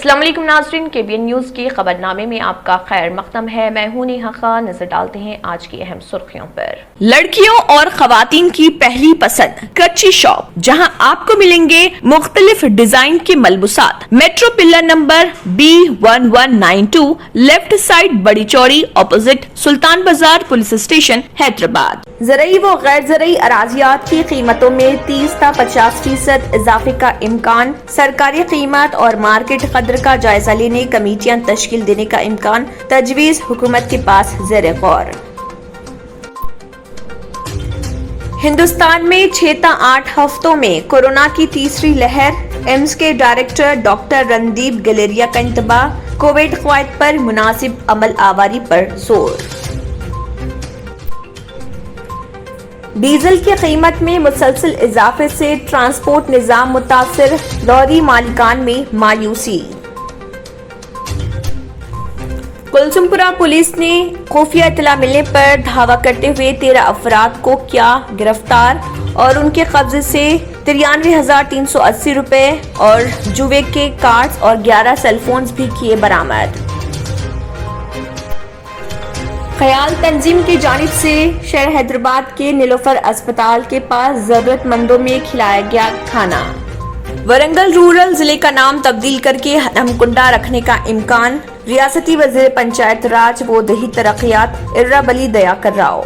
السلام علیکم ناظرین، KBN نیوز کی خبرنامے میں آپ کا خیر مقدم ہے۔ میں ہوں نیہا خان۔ نظر ڈالتے ہیں آج کی اہم سرخیوں پر۔ لڑکیوں اور خواتین کی پہلی پسند کچی شاپ، جہاں آپ کو ملیں گے مختلف ڈیزائن کے ملبوسات۔ Metro pillar number B1192، left side بڑی چوڑی، اپوزٹ سلطان بازار پولیس اسٹیشن، حیدرآباد۔ زرعی و غیر زرعی اراضیات کی قیمتوں میں 30 تا 50% اضافے کا امکان۔ سرکاری قیمت اور مارکیٹ قدر کا جائزہ لینے کمیٹیاں تشکیل دینے کا امکان۔ تجویز حکومت کے پاس زیر غور۔ ہندوستان میں 6 تا 8 ہفتوں میں کورونا کی تیسری لہر۔ ایمس کے ڈائریکٹر ڈاکٹر رندیپ گلیریا کا انتباہ۔ کووڈ قواعد پر مناسب عمل آوری پر زور۔ ڈیزل کی قیمت میں مسلسل اضافے سے ٹرانسپورٹ نظام متاثر۔ لوری مالکان میں مایوسی۔ کلثوم پورہ پولیس نے خفیہ اطلاع ملنے پر دھاوا کرتے ہوئے 13 افراد کو کیا گرفتار اور ان کے قبضے سے 93,380 روپے اور جوے کے کارڈز اور 11 سیل فونز بھی کیے برآمد۔ خیال تنظیم کی جانب سے شہر حیدرآباد کے نیلوفر اسپتال کے پاس ضرورت مندوں میں کھلایا گیا کھانا۔ ورنگل رورل ضلع کا نام تبدیل کر کے ہنمکنڈا رکھنے کا امکان۔ ریاستی وزیر پنچایت راج و دیہی ترقیات ارابلی دیاکر راؤ۔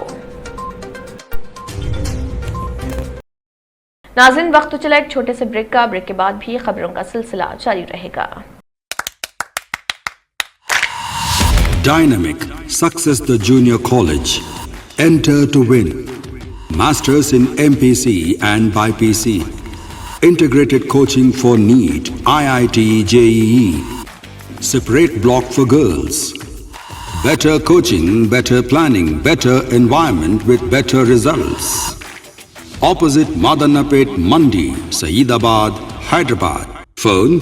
ناظرین، وقت تو چلا ایک چھوٹے سے بریک کا۔ بریک کے بعد بھی خبروں کا سلسلہ جاری رہے گا۔ Dynamic Success the Junior College. Enter to win. Masters in MPC and BPC. Integrated coaching for NEET, IIT, JEE. Separate block for girls. Better coaching, better planning, better environment with better results. Opposite Madanapet Mandi, Saeedabad, Hyderabad. Phone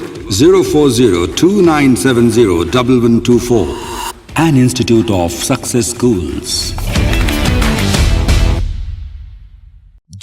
04029701124. An Institute of Success Schools.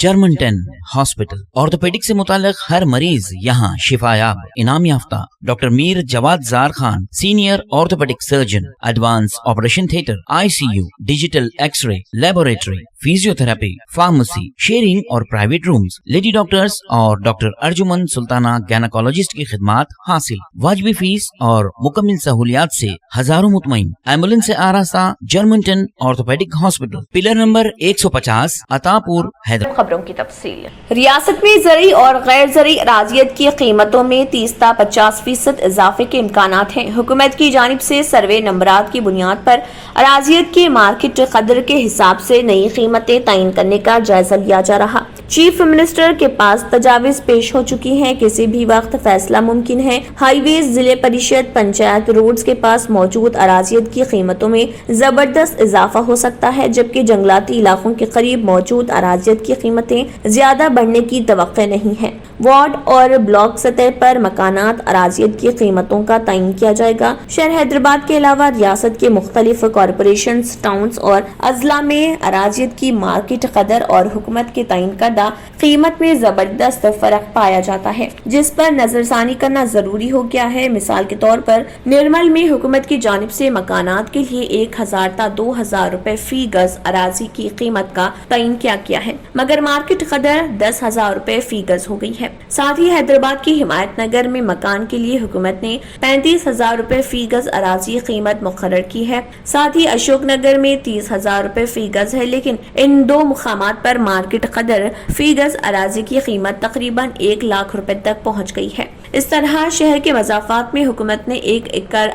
Germanten hospital orthopaedic سے متعلق ہر مریض یہاں شفایاب۔ انعام یافتہ doctor میر جواد زار Khan, senior orthopaedic surgeon, advance operation theatre, ICU، digital X ray, laboratory, physio therapy, pharmacy, sharing اور private rooms, lady doctors اور doctor Arjumman سلطانہ گینیکولوجسٹ کی خدمات حاصل۔ واجبی فیس اور مکمل سہولیات سے ہزاروں مطمئن۔ ایمبولینس سے آراستہ Germanten orthopaedic hospital, pillar number 150، Attapur, Hyderabad. خبروں کی تفصیل۔ ریاست میں زرعی اور غیر زرعی اراضیات کی قیمتوں میں 30 تا 50% اضافے کے امکانات ہیں۔ حکومت کی جانب سے سروے نمبرات کی بنیاد پر اراضیات کی مارکیٹ قدر کے حساب سے نئی قیمتیں تعین کرنے کا جائزہ لیا جا رہا۔ چیف منسٹر کے پاس تجاویز پیش ہو چکی ہیں، کسی بھی وقت فیصلہ ممکن ہے۔ ہائی ویز، ضلع پریشد، پنچایت روڈز کے پاس موجود اراضیات کی قیمتوں میں زبردست اضافہ ہو سکتا ہے، جبکہ جنگلاتی علاقوں کے قریب موجود اراضیات کی قیمتیں زیادہ بڑھنے کی توقع نہیں ہے۔ وارڈ اور بلاک سطح پر مکانات اراضیات کی قیمتوں کا تعین کیا جائے گا۔ شہر حیدرآباد کے علاوہ ریاست کے مختلف کارپوریشنز، ٹاؤنز اور اضلاع میں اراضیات کی مارکیٹ قدر اور حکومت کے تعین کردہ قیمت میں زبردست فرق پایا جاتا ہے، جس پر نظر ثانی کرنا ضروری ہو گیا ہے۔ مثال کے طور پر نرمل میں حکومت کی جانب سے مکانات کے لیے 1,000 تا 2,000 روپے فی گز اراضی کی قیمت کا تعین کیا ہے، مگر مارکیٹ قدر 10,000 روپے فی گز ہو گئی ہے۔ ساتھ ہی حیدرآباد کی حمایت نگر میں مکان کے لیے حکومت نے 35,000 روپے فی گز اراضی قیمت مقرر کی ہے۔ ساتھ ہی اشوک نگر میں 30,000 روپے فی گز ہے، لیکن ان دو مقامات پر مارکیٹ قدر فی گز اراضی کی قیمت تقریباً 1 لاکھ روپے تک پہنچ گئی ہے۔ اس طرح شہر کے مضافات میں حکومت نے 1 ایکڑ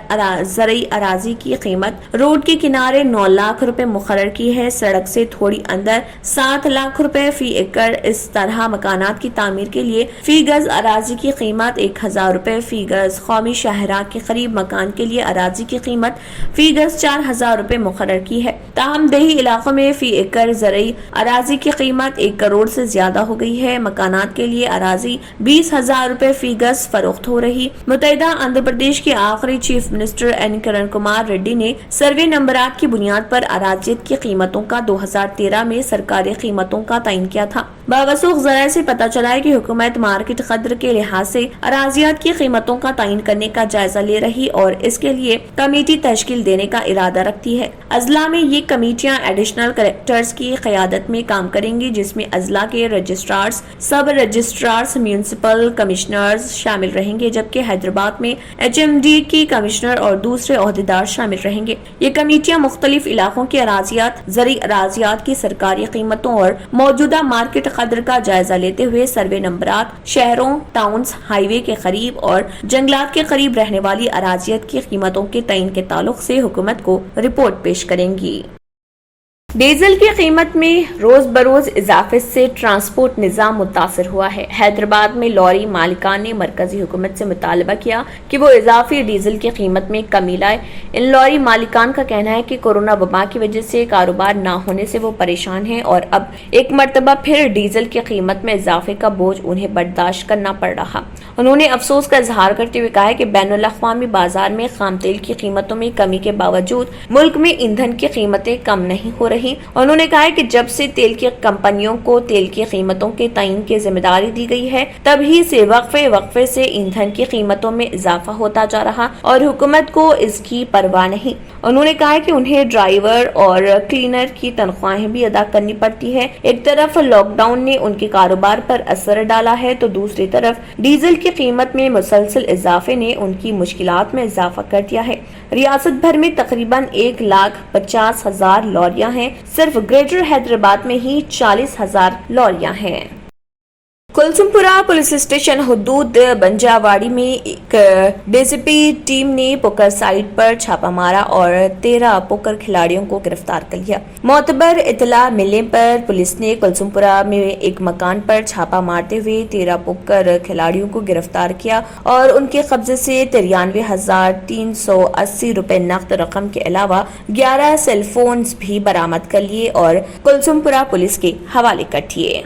زرعی اراضی کی قیمت روڈ کے کنارے 9 لاکھ روپے مقرر کی ہے، سڑک سے تھوڑی اندر 7 لاکھ روپے فی ایکڑ۔ اس طرح مکانات کی تعمیر کے لیے فی گز اراضی کی قیمت 1,000 روپے فی گز۔ قومی شاہراہ کے قریب مکان کے لیے اراضی کی قیمت فی گز 4,000 روپے مقرر کی ہے۔ تاہم دیہی علاقوں میں فی ایکڑ زرعی اراضی کی قیمت 1 کروڑ سے زیادہ ہو گئی ہے۔ مکانات کے لیے اراضی 20,000 روپے فی گز فروخت ہو رہی۔ متحدہ آندھرا پردیش کے آخری چیف منسٹر این کرن کمار ریڈی نے سروے نمبرات کی بنیاد پر اراضیات کی قیمتوں کا 2013 میں سرکاری قیمتوں کا تعین کیا تھا۔ बावसूख ज़राए से पता चला है कि हुकूमत मार्केट कद्र के लिहाज से अराजियात की कीमतों का तयन करने का जायजा ले रही और इसके लिए कमेटी तश्कील देने का इरादा रखती है। अजला में ये कमेटियां एडिशनल कलेक्टर्स की क़यादत में काम करेंगी, जिसमें अजला के रजिस्ट्रार्स, सब रजिस्ट्रार्स, म्यूनिसिपल कमिश्नर्स शामिल रहेंगे, जबकि हैदराबाद में HMD की कमिश्नर और दूसरे ओहदेदार शामिल रहेंगे। ये कमेटियां मुख्तलिफ इलाकों के अराजियात, ज़री अराजियात की सरकारी कीमतों और मौजूदा मार्केट कद्र का जायजा लेते हुए सर्वे नंबरात, शहरों, टाउन्स, हाईवे के करीब और जंगलात के करीब रहने वाली अराजियत की कीमतों के तयन के ताल्लुक से हुकूमत को रिपोर्ट पेश करेंगी। डीजल की कीमत में रोज बरोज इजाफे से ट्रांसपोर्ट निज़ाम मुतासर हुआ है। हैदराबाद में लॉरी मालिकान ने मरकजी हुकूमत से मुतालबा किया कि वो इजाफी डीजल की कीमत में कमी लाए। इन लॉरी मालिकान का कहना है कि कोरोना वबा की वजह से कारोबार न होने से वो परेशान हैं और अब एक मरतबा फिर डीजल की कीमत में इजाफे का बोझ उन्हें बर्दाश्त करना पड़ रहा। उन्होंने अफसोस का इजहार करते हुए कहा है कि बैनुल अक़वामी बाजार में खाम तेल की कीमतों में कमी के बावजूद मुल्क में ईंधन की कीमतें कम नहीं हो रही। उन्होंने कहा है कि जब से तेल की कंपनियों को तेल की कीमतों के तयन की जिम्मेदारी दी गई है, तभी से वक्फे से ईंधन की कीमतों में इजाफा होता जा रहा और हुकूमत को इसकी परवाह नहीं। उन्होंने कहा कि उन्हें ड्राइवर और क्लीनर की तनख्वाहें भी अदा करनी पड़ती है। एक तरफ लॉकडाउन ने उनके कारोबार पर असर डाला है, तो दूसरी तरफ डीजल की कीमत में मुसलसल इजाफे ने उनकी मुश्किलात में इजाफा कर दिया है। रियासत भर में तकरीबन 1,50,000 लॉरियां हैं। सिर्फ ग्रेटर हैदराबाद में ही 40,000 लॉरियां हैं। कुलसुमपुरा पुलिस स्टेशन हुदूद बंजावाड़ी में एक डीसीपी टीम ने पोकर साइट पर छापा मारा और 13 पोकर खिलाड़ियों को गिरफ्तार कर लिया। मोतबर इतला मिलने पर पुलिस ने कुलसुमपुरा में एक मकान पर छापा मारते हुए 13 पोकर खिलाड़ियों को गिरफ्तार किया और उनके कब्जे से 93,380 रुपए नकद रकम के अलावा 11 सेलफोन्स भी बरामद कर लिए और कुलसुमपुरा पुलिस के हवाले कर दिए।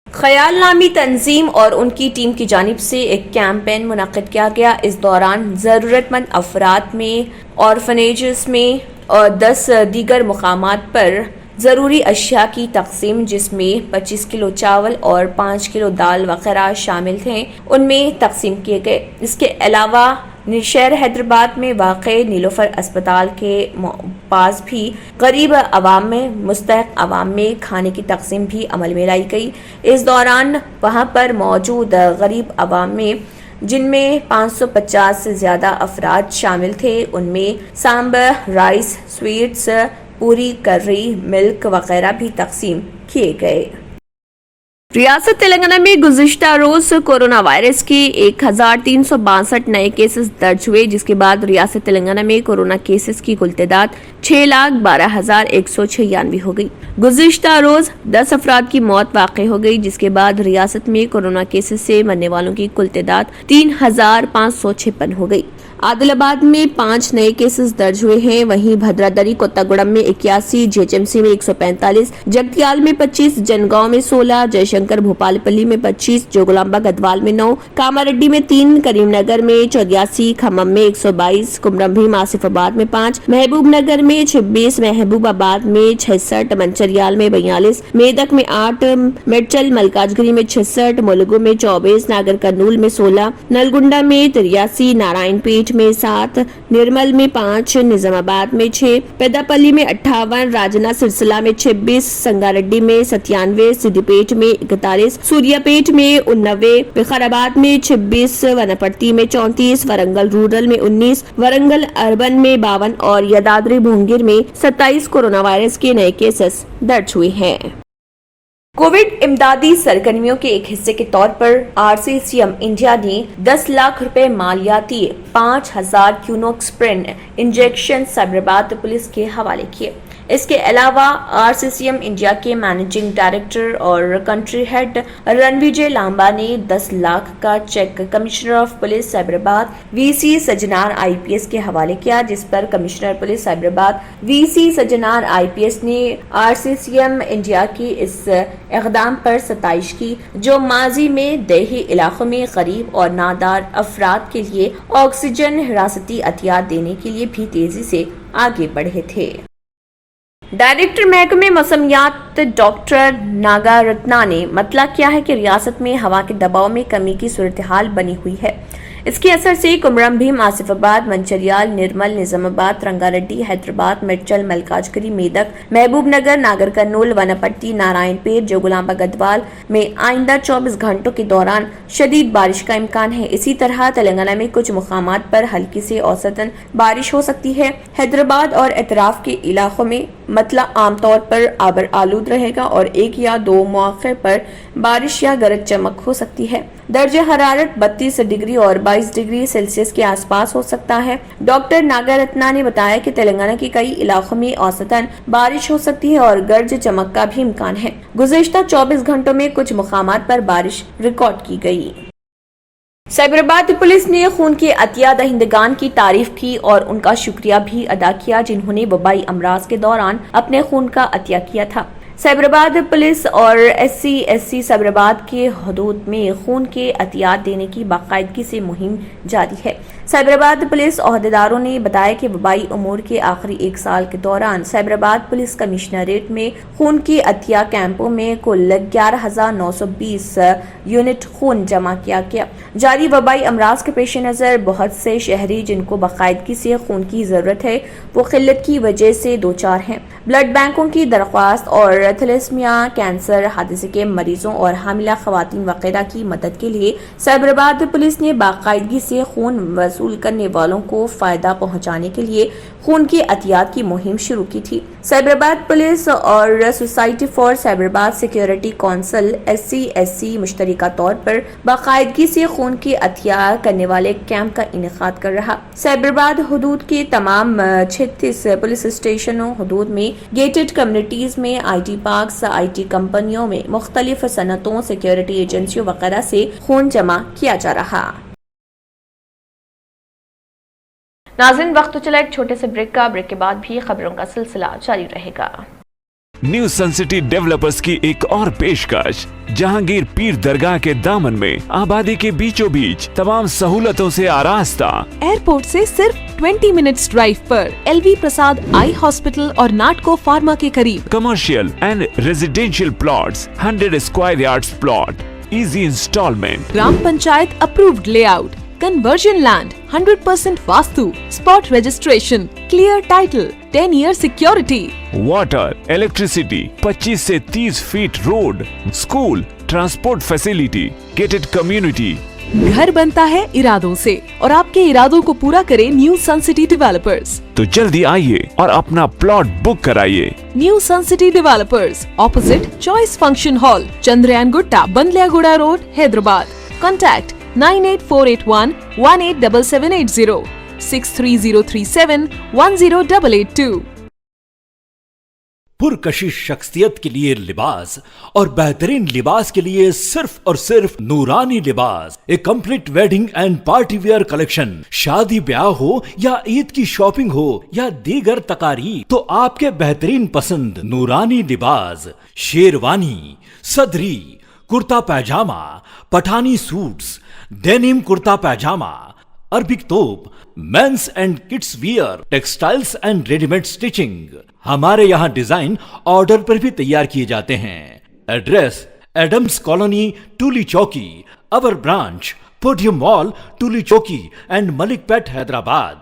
ख्याल नामी तंजीम और उनकी टीम की जानिब से एक कैंपेन मुनक्किद किया गया। इस दौरान ज़रूरतमंद अफराद में, ऑर्फनेजेस में और 10 दीगर मुकामात पर ज़रूरी अशिया की तकसीम, जिसमें 25 किलो चावल और 5 किलो दाल वगैरह शामिल थे, उनमें तकसीम किए गए। इसके अलावा शहर हैदराबाद में वाक़े नीलोफर अस्पताल के पास भी गरीब आवाम में, मुस्तहक आवाम में खाने की तकसीम भी अमल में लाई गई। इस दौरान वहां पर मौजूद गरीब आवाम में, जिनमें 550 से ज़्यादा अफराद शामिल थे, उनमें सांबर, राइस, स्वीट्स, पूरी, कर्री, मिल्क वगैरह भी तकसीम किए गए। रियासत तेलंगाना में गुज़िश्ता रोज कोरोना वायरस के 1,362 नए केसेस दर्ज हुए, जिसके बाद रियासत तेलंगाना में कोरोना केसेस की कुल तादाद 6,12,196 हो गई। गुज़िश्ता रोज 10 अफराद की मौत वाक़ हो गई, जिसके बाद रियासत में कोरोना केसेस से मरने वालों की कुल तादाद 3,556 हो गई। आदिलाबाद में 5 नए केसेस दर्ज हुए हैं। वहीं भद्रादरी, कोत्तागुड़म में 81, जेएचएमसी में 145, जगतियाल में 25, जनगांव में 16, जयशंकर भोपालपल्ली में 25, जोगलांबा गदवाल में 9, कामारेड्डी में 3, करीमनगर में 84, खम्मम में 122, कुमरम भीम आसिफाबाद में 5, महबूब नगर में 26, महबूबाबाद में 66, मंचरियाल में 42, मेदक में 8, मिर्चल मलकाजगिरी में 66, मुलुगु में 24, नागर कर्नूल में 16, नलगुंडा में 83, नारायणपेट में 7, निर्मल में 5, निजामाबाद में 6, पेदापल्ली में 58, राजना सिरसिला में 26, संगारेड्डी में 97, सिद्दीपेट में 41, सूर्यापेट में 89, विकाराबाद में 26, वनपट्टी में 34, वरंगल रूरल में 19, वरंगल अर्बन में 52 और यादाद्री भोंगिर में 27 कोरोना वायरस के नए केसेस दर्ज हुए हैं। कोविड इमदादी सरगर्मियों के एक हिस्से के तौर पर RCCM इंडिया ने 10 लाख रुपए मालियाती 5,000 क्यूनोक्सप्रिन इंजेक्शन साइबराबाद पुलिस के हवाले किए। اس کے علاوہ RCCM انڈیا کے مینیجنگ ڈائریکٹر اور کنٹری ہیڈ رنویجے لامبا نے 10 لاکھ کا cheque commissioner of police Cyberabad VC Sajjanar IPS کے حوالے کیا، جس پر commissioner police Cyberabad VC Sajjanar IPS نے RCCM انڈیا کی اس اقدام پر ستائش کی، جو ماضی میں دیہی علاقوں میں غریب اور نادار افراد کے لیے آکسیجن حراستی عطیات دینے کے لیے بھی تیزی سے آگے بڑھے تھے۔ ڈائریکٹر محکمہ موسمیات ڈاکٹر ناگا رتنا نے مطلع کیا ہے کہ ریاست میں ہوا کے دباؤ میں کمی کی صورتحال بنی ہوئی ہے۔ اس کے اثر سے کمرم بھیم، آصف آباد، منچریال، نرمل، نظام آباد، رنگا ریڈی، حیدرآباد، میڈچل، ملکاجگری، میدک، محبوب نگر، ناگر کرنول، وناپٹی، نارائن پیٹ، جوگلامبا گدوال میں آئندہ 24 گھنٹوں کے دوران شدید بارش کا امکان ہے۔ اسی طرح تلنگانہ میں کچھ مقامات پر ہلکی سے اوسطاً بارش ہو سکتی ہے۔ حیدرآباد اور اطراف کے علاقوں میں مطلع عام طور پر آبر آلود رہے گا اور 1 یا 2 مواقع پر بارش یا گرج چمک ہو سکتی ہے۔ درجہ حرارت 32 ڈگری اور 22 ڈگری سیلسیس کے آس پاس ہو سکتا ہے۔ ڈاکٹر ناگا رتنا نے بتایا کہ تلنگانہ کے کئی علاقوں میں اوسطاً بارش ہو سکتی ہے اور گرج چمک کا بھی امکان ہے۔ گزشتہ 24 گھنٹوں میں کچھ مقامات پر بارش ریکارڈ کی گئی۔ سائبرآباد پولیس نے خون کے عطیہ دہندگان کی تعریف کی اور ان کا شکریہ بھی ادا کیا جنہوں نے وبائی امراض کے دوران اپنے خون کا عطیہ کیا تھا۔ سائبرآباد پولیس اور SC سائبرآباد کے حدود میں خون کے عطیات دینے کی باقاعدگی سے مہم جاری ہے۔ سائبرآباد پولیس عہدیداروں نے بتایا کہ وبائی امور کے آخری 1 سال کے دوران سائبرآباد پولیس کمشنریٹ میں خون کے عطیہ کیمپوں میں کل 11,920 یونٹ خون جمع کیا گیا۔ جاری وبائی امراض کے پیش نظر بہت سے شہری جن کو باقاعدگی سے خون کی ضرورت ہے وہ قلت کی وجہ سے دوچار ہیں۔ بلڈ بینکوں کی درخواست اور تھیلیسیمیا، کینسر، حادثے کے مریضوں اور حاملہ خواتین وغیرہ کی مدد کے لیے سائبرآباد پولیس نے باقاعدگی سے خون وصول کرنے والوں کو فائدہ پہنچانے کے لیے خون کے عطیات کی مہم شروع کی تھی۔ سائبرآباد پولیس اور society for Cyberabad security council SC مشترکہ طور پر باقاعدگی سے خون کے عطیہ کرنے والے کیمپ کا انعقاد کر رہا۔ سائبرآباد حدود کے تمام 36 پولیس اسٹیشنوں، حدود میں گیٹڈ کمیونٹیز میں IT پارکس، IT کمپنیوں میں مختلف صنعتوں، سیکیورٹی ایجنسیوں وغیرہ سے خون جمع کیا جا رہا۔ ناظرین، وقت تو چلا ایک چھوٹے سے بریک کا، بریک کے بعد بھی خبروں کا سلسلہ جاری رہے گا۔ نیو سن سٹی ڈیولپرز کی ایک اور پیشکش، جہانگیر پیر درگاہ کے دامن میں آبادی کے بیچوں بیچ تمام سہولتوں سے آراستہ، ایئرپورٹ سے صرف 20 منٹس ڈرائیو پر LV پرساد آئی ہاسپٹل اور ناٹکو فارما کے قریب، commercial and residential plots, 100 square yards plot, easy installment, gram panchayat approved layout, conversion land, 100% vastu, spot registration, clear title, 10 year security, water, electricity, 25 سے 30 feet road, school, transport facility, gated community. گھر بنتا ہے ارادوں سے اور آپ کے ارادوں کو پورا کرے نیو سن سٹی ڈیولپرز۔ تو جلدی آئیے اور اپنا پلاٹ بک کرائیے۔ New Sun City Developers, opposite choice function hall, Chandrayan Gutta, Bandlaguda road, Hyderabad. Contact 98481 187780 63037 10882۔ پرکشش شخصیت کے لیے لباس اور بہترین لباس کے لیے صرف اور صرف نورانی لباس، ایک complete wedding and party wear collection. شادی بیاہ ہو یا عید کی شاپنگ ہو یا دیگر تقاریب، تو آپ کے بہترین پسند نورانی لباس، شیروانی، صدری، کرتا پیجامہ، پٹھانی سوٹس، ڈینم کرتا پیجامہ، عربک توپ، means and kids wear, textiles and ready made stitching. ہمارے یہاں ڈیزائن آرڈر پر بھی تیار کیے جاتے ہیں۔ Address Adams colony, Toli Chowki, اور branch podium mall, Tolichowki and Malakpet, Hyderabad.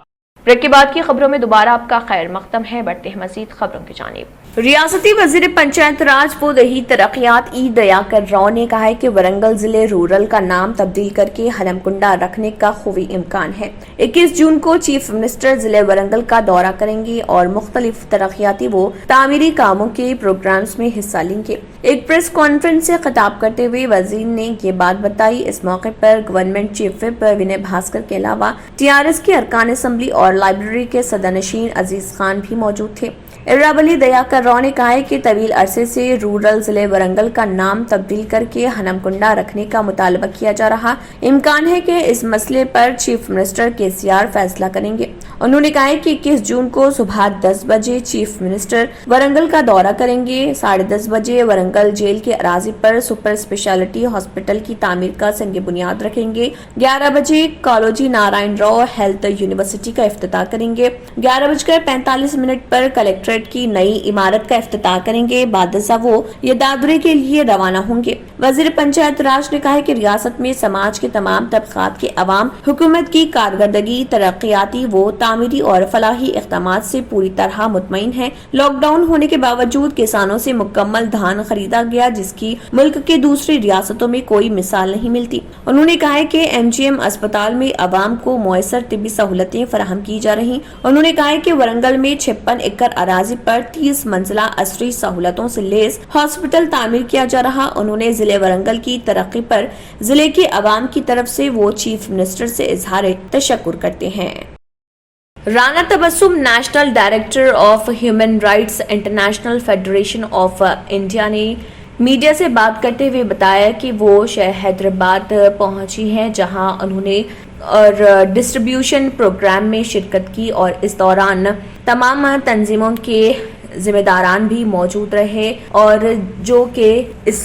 Break کے بعد کی خبروں میں دوبارہ آپ کا خیر مقدم ہے۔ بڑھتے ہیں مزید خبروں کی جانب۔ ریاستی وزیر پنچایت راج و دیہی ترقیات ای دیاکر راؤ نے کہا ہے کہ ورنگل ضلع رورل کا نام تبدیل کر کے ہلم کنڈا رکھنے کا قوی امکان ہے۔ 21 جون کو چیف منسٹر ضلع ورنگل کا دورہ کریں گے اور مختلف ترقیاتی و تعمیری کاموں کے پروگرامز میں حصہ لیں گے۔ ایک پریس کانفرنس سے خطاب کرتے ہوئے وزیر نے یہ بات بتائی۔ اس موقع پر گورنمنٹ چیف وپ ونے بھاسکر کے علاوہ TRS کے ارکان اسمبلی اور لائبریری کے صدر نشین عزیز خان بھی موجود تھے۔ इर्रावली दयाकर राव ने कहा है कि तवील अरसे से रूरल जिले वरंगल का नाम तब्दील करके हनमकुंडा रखने का मुतालबा किया जा रहा। इम्कान है कि इस मसले पर चीफ मिनिस्टर केसीआर फैसला करेंगे। उन्होंने कहा है कि 21 जून को सुबह 10 बजे चीफ मिनिस्टर वरंगल का दौरा करेंगे। 10:30 बजे वरंगल जेल के अराजी पर सुपर स्पेशलिटी हॉस्पिटल की तामीर का संग बुनियाद रखेंगे। 11 बजे कॉलोजी नारायण राव हेल्थ यूनिवर्सिटी का इफ्तिताह करेंगे। 11:45 पर कलेक्ट्रेट की नई इमारत का इफ्तिताह करेंगे। बाद वो ये दादरे के लिए रवाना होंगे। वजीर पंचायत राज ने कहा है कि रियासत में समाज के तमाम तबकात के अवाम हुकूमत की कारकर्दगी, तरक्याती व तामीरी और फलाही इक़दामात से पूरी तरह मुतमईन है। लॉकडाउन होने के बावजूद किसानों से मुकम्मल धान खरीदा गया, जिसकी मुल्क के दूसरी रियासतों में कोई मिसाल नहीं मिलती। उन्होंने कहा है कि MGM अस्पताल में अवाम को मुयसर तिब्बी सहूलतें फराहम की जा रही। उन्होंने कहा है कि वरंगल में 56 एकड़ अराजी पर 30 मंजिला असरी सहूलतों से लेस हॉस्पिटल तामीर किया जा रहा। उन्होंने जिले वरंगल की तरक्की पर जिले के अवाम की तरफ से वो चीफ मिनिस्टर से इजहार तशक्कुर करते हैं। Rana Tabassum national director of human rights international federation of India ने मीडिया से बात करते हुए बताया कि वो शहर हैदराबाद पहुंची हैं, जहां उन्होंने और डिस्ट्रीब्यूशन प्रोग्राम में शिरकत की और इस दौरान तमाम तंजीमों के जिम्मेदारान भी मौजूद रहे और जो कि इस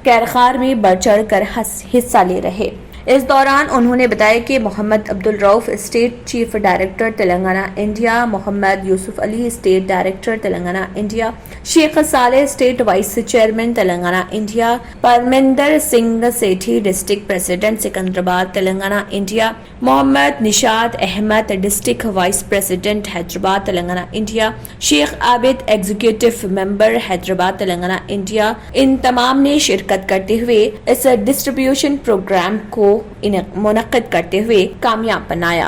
कैरखार में बढ़ चढ़ कर हिस्सा ले रहे। इस दौरान उन्होंने बताया कि Mohammed Abdul Rauf state chief director Telangana India, Mohammed Yousuf Ali state director Telangana India, Sheikh Saleh state vice chairman Telangana India, Parminder Singh Sethi district president Secunderabad Telangana India, Mohammed Nishat Ahmed district vice president Hyderabad Telangana India, Sheikh Abid executive member Hyderabad Telangana India, इन तमाम ने शिरकत करते हुए इस डिस्ट्रीब्यूशन प्रोग्राम को मुनक्किद करते हुए कामयाब बनाया।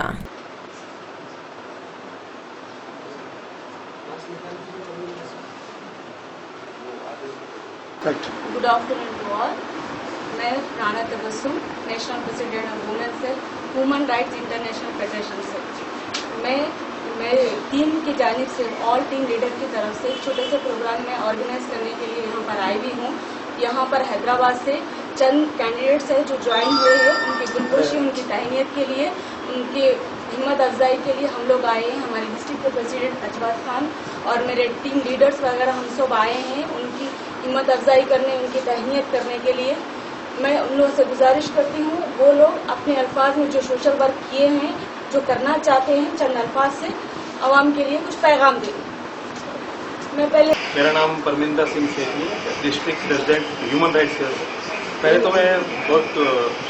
Good afternoon to all. मैं Rana Tabassum, national president of women cell, human rights international federation से। मैं टीम की जानिब से ऑल टीम लीडर की तरफ से छोटे से प्रोग्राम में ऑर्गेनाइज करने के लिए यहाँ पर आई भी हूँ। यहाँ पर हैदराबाद से चंद कैंडिडेट्स हैं जो ज्वाइन हुए हैं, उनकी गुलगोशी, उनकी तहनीत के लिए, उनकी हिम्मत अफजाई के लिए हम लोग आए हैं। हमारे डिस्ट्रिक्ट के प्रेसिडेंट अजवाद खान और मेरे टीम लीडर्स वगैरह हम सब आए हैं उनकी हिम्मत अफजाई करने, उनकी तहनीत करने के लिए। मैं उन लोगों से गुजारिश करती हूँ वो लोग अपने अल्फाज में जो सोशल वर्क किए हैं, जो करना चाहते हैं, चंद अल्फाज से आवाम के लिए कुछ पैगाम दें। मेरा नाम Parminder Singh Sethi, district president human rights. पहले तो मैं बहुत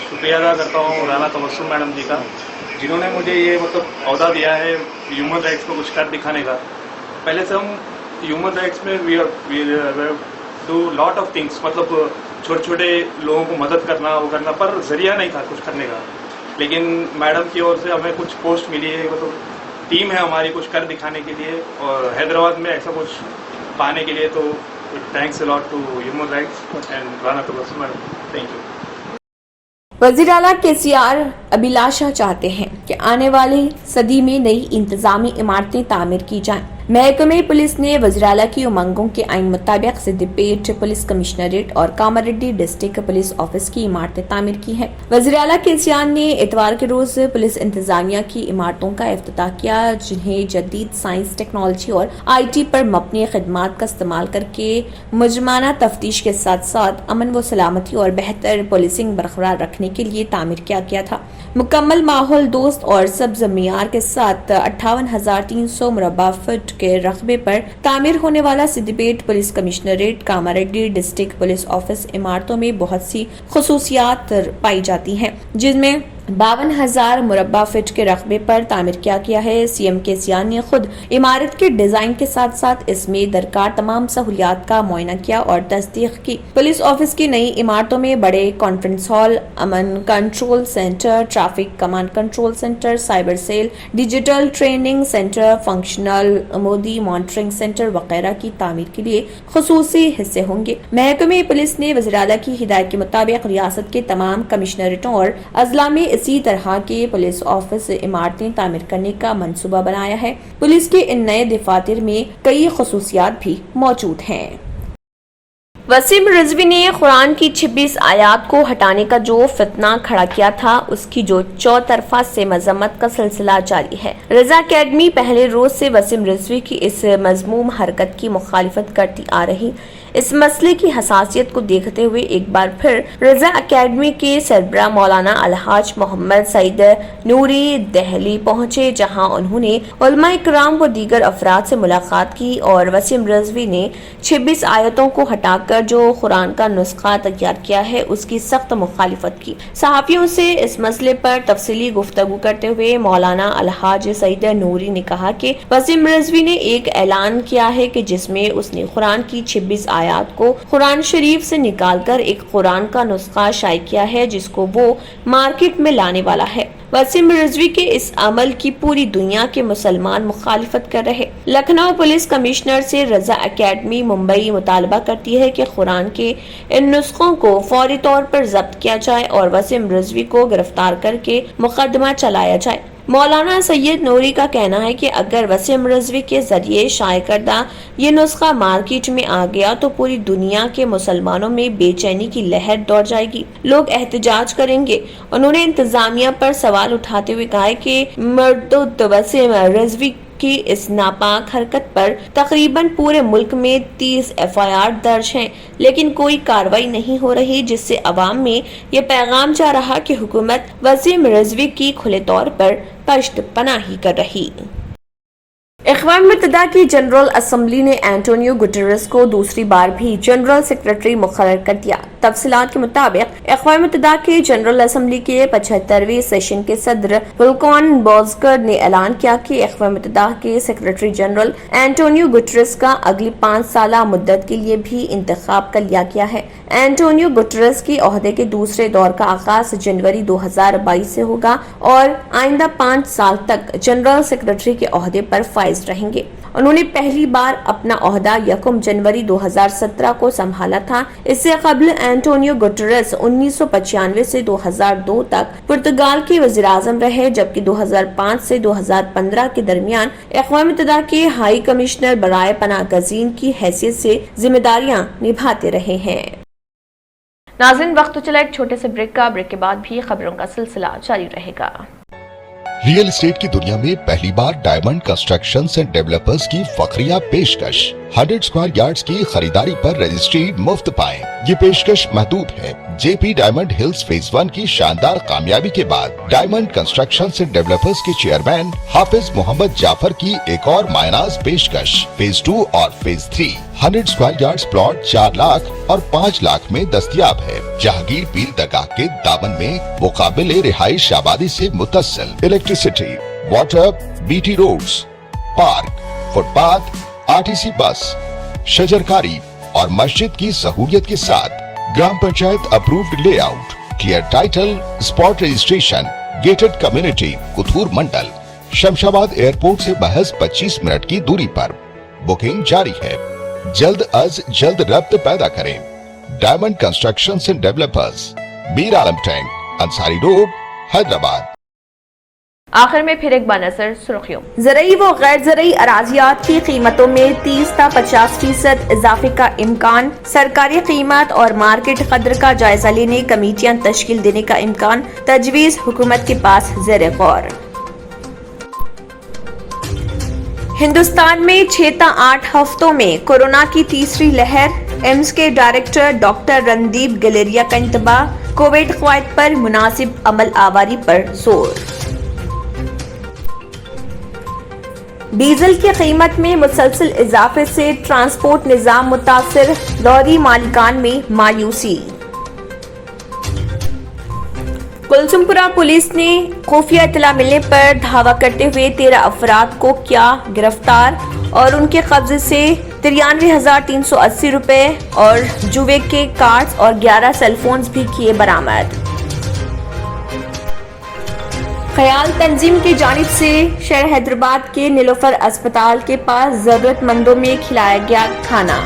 शुक्रिया अदा करता हूँ राना तबस्सुम मैडम जी का, जिन्होंने मुझे ये अहदा दिया है ह्यूमन राइट्स को कुछ कर दिखाने का। पहले से हम ह्यूमन राइट्स में we do lot of things, छोटे छोटे लोगों को मदद करना, वो करना, पर जरिया नहीं था कुछ करने का। लेकिन मैडम की ओर से हमें कुछ पोस्ट मिली है, टीम है हमारी कुछ कर दिखाने के लिए, और हैदराबाद में ऐसा कुछ पाने के लिए। तो thanks a lot to human rights and Rana Tabassum madam, thank you. वज़ीर आला केसीआर अभिलाषा चाहते हैं कि आने वाली सदी में नई इंतजामी इमारतें तामीर की जाएं। महकमे पुलिस ने वज़ीर आला की उमंगों के आइन मुताबिक सिद्दीपेट पुलिस कमिश्नरेट और कामारेड्डी डिस्ट्रिक्ट पुलिस ऑफिस की इमारतें तामीर की हैं। वज़ीर आला केसीआर ने इतवार के रोज पुलिस इंतजामिया की इमारतों का इफ्तिताह किया, जिन्हें जदीद साइंस, टेक्नोलॉजी और IT पर मबनी खिदमात का इस्तेमाल करके मुजरमाना तफ्तीश के साथ साथ अमन व सलामती और बेहतर पुलिसिंग बरकरार रखने के लिए तामीर किया गया था। मुकम्मल माहौल दोस्त और सब्ज मियार के साथ 58,300 मुरब्बा फुट के रकबे पर तामीर होने वाला Siddipet police commissionerate, Kamareddy district police office इमारतों में बहुत सी खुसूसियात पाई जाती हैं, जिनमें 52,000 मुरब्बा फीट के रकबे पर तामीर किया गया है। CM केसीआर ने खुद इमारत के डिजाइन के साथ साथ इसमें दरकार तमाम सहूलियात का मुआयना किया और तस्दीक की। पुलिस ऑफिस की नई इमारतों में बड़े कॉन्फ्रेंस हॉल, अमन control centre, traffic command control centre, cyber cell, digital training centre, functional मोदी मॉनिटरिंग सेंटर वगैरह की तामीर के लिए खुसूसी हिस्से होंगे। महकमे पुलिस ने वज़ीर आला की हिदायत के मुताबिक रियासत के तमाम कमिश्नरेटों और अजला में इसी तरह के पुलिस ऑफिस इमारतें तामीर करने का मंसूबा बनाया है। पुलिस के इन नए दफातर में कई खसूसियात भी मौजूद हैं। वसीम रिजवी ने कुरान की 26 आयात को हटाने का जो फितना खड़ा किया था, उसकी जो चौतरफा से मजम्मत का सिलसिला जारी है। रजा अकेडमी पहले रोज से वसीम रिजवी की इस मजमूम हरकत की मुखालिफत करती आ रही। इस मसले की हसासियत को देखते हुए एक बार फिर रजा अकेडमी के सरबराह मौलाना अलहाज मोहम्मद सईद नूरी दिल्ली पहुंचे, जहां उन्होंने उलमा इकराम व दीगर अफराद से मुलाकात की और वसीम रिजवी ने 26 आयतों को हटाकर जो कुरान का नुस्खा तैयार किया है, उसकी सख्त मुखालिफत की। सहाफियों से इस मसले पर तफसीली गुफ्तगू करते हुए मौलाना अलहाज सईद नूरी ने कहा कि वसीम रिजवी ने एक ऐलान किया है कि जिसमें उसने कुरान की 26 आयात को कुरान शरीफ से निकालकर एक कुरान का नुस्खा शाये किया है, जिसको वो मार्केट में लाने वाला है। वसीम रिजवी के इस अमल की पूरी दुनिया के मुसलमान मुखालिफत कर रहे। लखनऊ पुलिस कमिश्नर से रजा अकेडमी मुंबई मुतालबा करती है कि कुरान के इन नुस्खों को फौरी तौर पर जब्त किया जाए और वसीम रिजवी को गिरफ्तार करके मुकदमा चलाया जाए। मौलाना सैयद नूरी का कहना है कि अगर वसीम रिजवी के जरिए शाये करदा ये नुस्खा मार्केट में आ गया तो पूरी दुनिया के मुसलमानों में बेचैनी की लहर दौड़ जाएगी, लोग एहतजाज करेंगे। उन्होंने इंतजामिया पर सवाल उठाते हुए कहा कि मर्दुद वसीम रिजवी की इस नापाक हरकत पर तकरीबन पूरे मुल्क में 30 FIR दर्ज हैं, लेकिन कोई कार्रवाई नहीं हो रही, जिससे अवाम में ये पैगाम जा रहा कि हुकूमत वसीम रिजवी की खुले तौर पर पश्त पनाही कर रही। अक़वाम मुत्तहिदा की जनरल असम्बली ने एंटोनियो गुटेरेस को दूसरी बार भी जनरल सेक्रेटरी मुकर्रर कर दिया। तफसीलात के मुताबिक अक़वाम मुत्तहिदा के जनरल असम्बली के 75वें सेशन के सदर वुल्कान बोजकर ने ऐलान किया कि अक़वाम मुत्तहिदा के सेक्रेटरी जनरल एंटोनियो गुटेरेस का अगली 5 साला मुद्दत के लिए भी इंतखाब कर लिया गया है। एंटोनियो गुटेरेस के ओहदे के दूसरे दौर का आगाज जनवरी 2022 से होगा और आइंदा 5 साल तक जनरल सेक्रेटरी के ओहदे पर फाइज रहेंगे। उन्होंने पहली बार अपना ओहदा 1 जनवरी 2017 को संभाला था। इससे कबल एंटोनियो गुटेरेस 1995 से 2002 तक पुर्तगाल के वज़ीर-ए-आज़म रहे, जबकि 2005 से 2015 के दरमियान अक़वाम मुत्तहिदा के हाई कमिश्नर बराए पनाहगज़ीन की हैसियत से जिम्मेदारियां निभाते रहे हैं। नाज़रीन, वक्त तो चला एक छोटे से ब्रेक का। ब्रेक के बाद भी खबरों का सिलसिला जारी रहेगा। रियल एस्टेट की दुनिया में पहली बार डायमंड कंस्ट्रक्शंस एंड डेवलपर्स की फखरिया पेशकश 100 स्क्वायर यार्ड्स की खरीदारी पर रजिस्ट्री मुफ्त पाएं। ये पेशकश महदूद है। जेपी डायमंड हिल्स फेज 1 की शानदार कामयाबी के बाद डायमंड कंस्ट्रक्शंस एंड डेवलपर्स के चेयरमैन हाफिज मोहम्मद जाफर की एक और मायनाज पेशकश फेज 2 और phase 3 100 square yards plot 4 lakh और 5 लाख में दस्तयाब है। जहांगीर पीर दरगाह के दामन में मुकाबिले रिहाइश आबादी से मुतस्सिल electricity, water, BT roads, park, footpath, RTC bus, शजरकारी और मस्जिद की सहूलियत के साथ gram panchayat approved layout, clear title, spot registration, gated community, Kothur mandal, Shamshabad airport से महज 25 मिनट की दूरी पर। बुकिंग जारी है। जल्द अज जल्द रब्त पैदा करें। Diamond constructions and developers, Mir Alam tank, Ansari road, Hyderabad. आखिर में फिर एक बार नजर सुर्खियों। ज़रई व गैर ज़रई अराजियात की कीमतों में 30 से 50% इजाफे का इम्कान। सरकारी कीमत और मार्केट कदर का जायजा लेने कमेटियां तश्कील देने का इम्कान। तजवीज़ हुकूमत के पास ज़ेर गौर। हिंदुस्तान में 6 से 8 हफ्तों में कोरोना की तीसरी लहर। एम्स के डायरेक्टर डॉक्टर रणदीप गलेरिया का इंतबाह। कोविड क़वायद पर मुनासिब अमल आवारी पर जोर। डीजल की कीमत में मुसलसल इजाफे से ट्रांसपोर्ट निजाम मुतासिर। लॉरी मालिकान में मायूसी। कुलसुमपुरा पुलिस ने खुफिया इत्तला मिलने पर धावा करते हुए 13 अफराद को किया गिरफ्तार और उनके कब्जे से 93,380 रुपए और जुए के कार्ड्स और 11 सेलफोन्स भी किए बरामद। ख्याल तंजीम की जानिब से शहर हैदराबाद के नीलोफर अस्पताल के पास जरूरतमंदों में खिलाया गया खाना।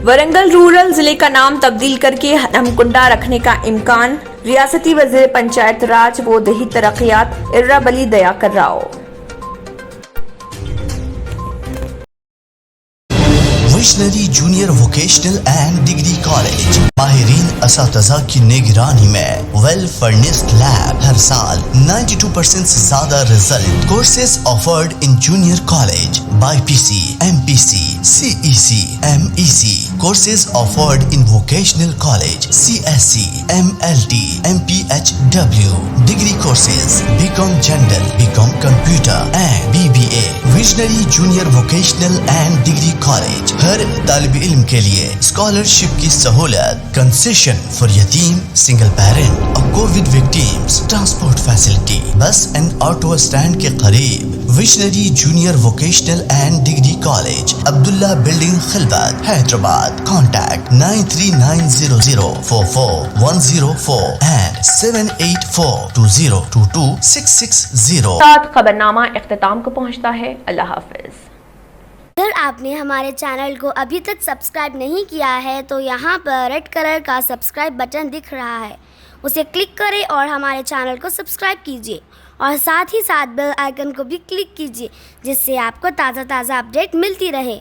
वरंगल रूरल जिले का नाम तब्दील करके हरमकुंडा रखने का इम्कान। ریاستی وزیر پنچایت راج و دیہی ترقیات Errabelli Dayakar Rao. Visionary junior vocational and degree college ماہرین اساتذہ کی نگرانی میں ویل فرنسڈ لیب، ہر سال 92% سے زیادہ result, courses offered in junior college, Bi P C, M P C, C E C, M E C, courses offered in vocational college, C S C, M L T, M P H W, degree courses, B com general, B com computer and B B A. Visionary junior vocational and degree college ہر طالب علم کے لیے scholarship کی سہولت، concession for یتیم، single parent اور Covid وکٹیمز، transport facility, bus and auto stand کے قریب۔ Visionary junior vocational and degree college, Abdullah building, Khilwat, Hyderabad. Contact 9390044104 and 7842022660۔ ساتھ خبرنامہ اختتام کو پہنچتا ہے۔ اللہ حافظ۔ اگر آپ نے ہمارے چینل کو ابھی تک سبسکرائب نہیں کیا ہے تو یہاں پر ریڈ کلر کا سبسکرائب بٹن دکھ رہا ہے، اسے کلک کریں اور ہمارے چینل کو سبسکرائب کیجیے، اور ساتھ ہی ساتھ بیل آئیکن کو بھی کلک کیجیے، جس سے آپ کو تازہ اپڈیٹ ملتی رہے۔